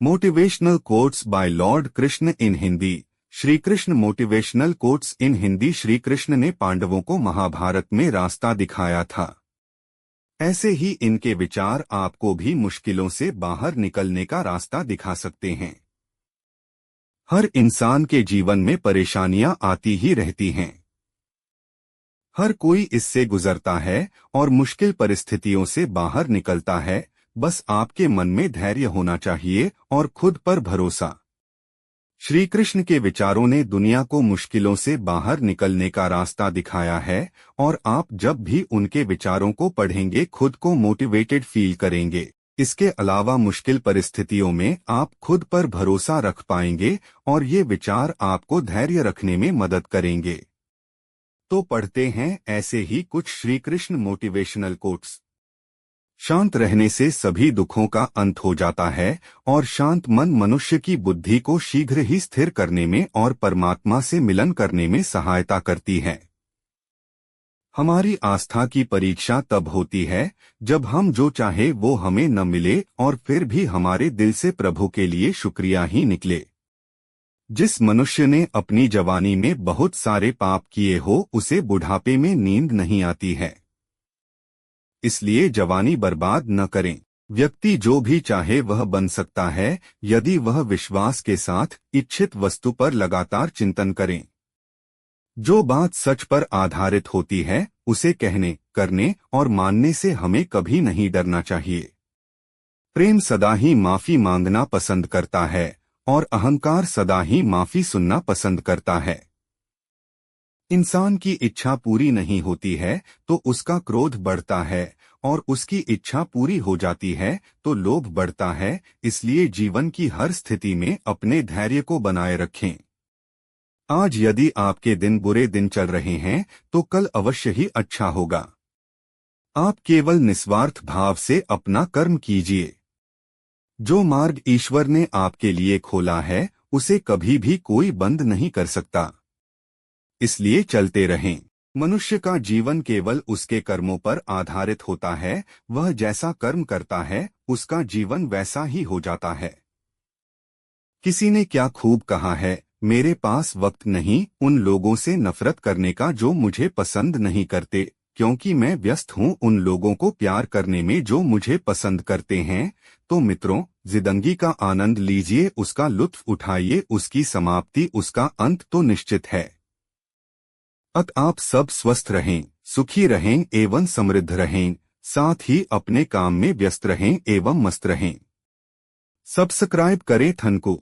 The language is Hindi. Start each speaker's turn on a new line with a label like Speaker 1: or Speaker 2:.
Speaker 1: Motivational quotes by Lord Krishna in Hindi. Shri Krishna motivational quotes in Hindi. Shri Krishna ने पांडवों को महाभारत में रास्ता दिखाया था। ऐसे ही इनके विचार आपको भी मुश्किलों से बाहर निकलने का रास्ता दिखा सकते हैं। हर इंसान के जीवन में परेशानियां आती ही रहती हैं। हर कोई इससे गुजरता है और मुश्किल परिस्थितियों से बाहर निकलता है। बस आपके मन में धैर्य होना चाहिए और खुद पर भरोसा। श्री कृष्ण के विचारों ने दुनिया को मुश्किलों से बाहर निकलने का रास्ता दिखाया है और आप जब भी उनके विचारों को पढ़ेंगे खुद को मोटिवेटेड फील करेंगे। इसके अलावा मुश्किल परिस्थितियों में आप खुद पर भरोसा रख पाएंगे और ये विचार आपको धैर्य रखने में मदद करेंगे। तो पढ़ते हैं ऐसे ही कुछ श्री कृष्ण मोटिवेशनल कोट्स। शांत रहने से सभी दुखों का अंत हो जाता है और शांत मन मनुष्य की बुद्धि को शीघ्र ही स्थिर करने में और परमात्मा से मिलन करने में सहायता करती है। हमारी आस्था की परीक्षा तब होती है जब हम जो चाहे वो हमें न मिले और फिर भी हमारे दिल से प्रभु के लिए शुक्रिया ही निकले। जिस मनुष्य ने अपनी जवानी में बहुत सारे पाप किए हो उसे बुढ़ापे में नींद नहीं आती है। इसलिए जवानी बर्बाद न करें। व्यक्ति जो भी चाहे वह बन सकता है यदि वह विश्वास के साथ इच्छित वस्तु पर लगातार चिंतन करें। जो बात सच पर आधारित होती है उसे कहने, करने और मानने से हमें कभी नहीं डरना चाहिए। प्रेम सदा ही माफी मांगना पसंद करता है और अहंकार सदा ही माफी सुनना पसंद करता है। इंसान की इच्छा पूरी नहीं होती है तो उसका क्रोध बढ़ता है और उसकी इच्छा पूरी हो जाती है तो लोभ बढ़ता है। इसलिए जीवन की हर स्थिति में अपने धैर्य को बनाए रखें। आज यदि आपके दिन बुरे दिन चल रहे हैं तो कल अवश्य ही अच्छा होगा। आप केवल निस्वार्थ भाव से अपना कर्म कीजिए। जो मार्ग ईश्वर ने आपके लिए खोला है उसे कभी भी कोई बंद नहीं कर सकता। इसलिए चलते रहें। मनुष्य का जीवन केवल उसके कर्मों पर आधारित होता है। वह जैसा कर्म करता है उसका जीवन वैसा ही हो जाता है। किसी ने क्या खूब कहा है, मेरे पास वक्त नहीं उन लोगों से नफरत करने का जो मुझे पसंद नहीं करते, क्योंकि मैं व्यस्त हूँ उन लोगों को प्यार करने में जो मुझे पसंद करते हैं। तो मित्रों, जिंदगी का आनंद लीजिए, उसका लुत्फ उठाइए। उसकी समाप्ति, उसका अंत तो निश्चित है। आप सब स्वस्थ रहें, सुखी रहें एवं समृद्ध रहें, साथ ही अपने काम में व्यस्त रहें एवं मस्त रहें। सब्सक्राइब करें थन को।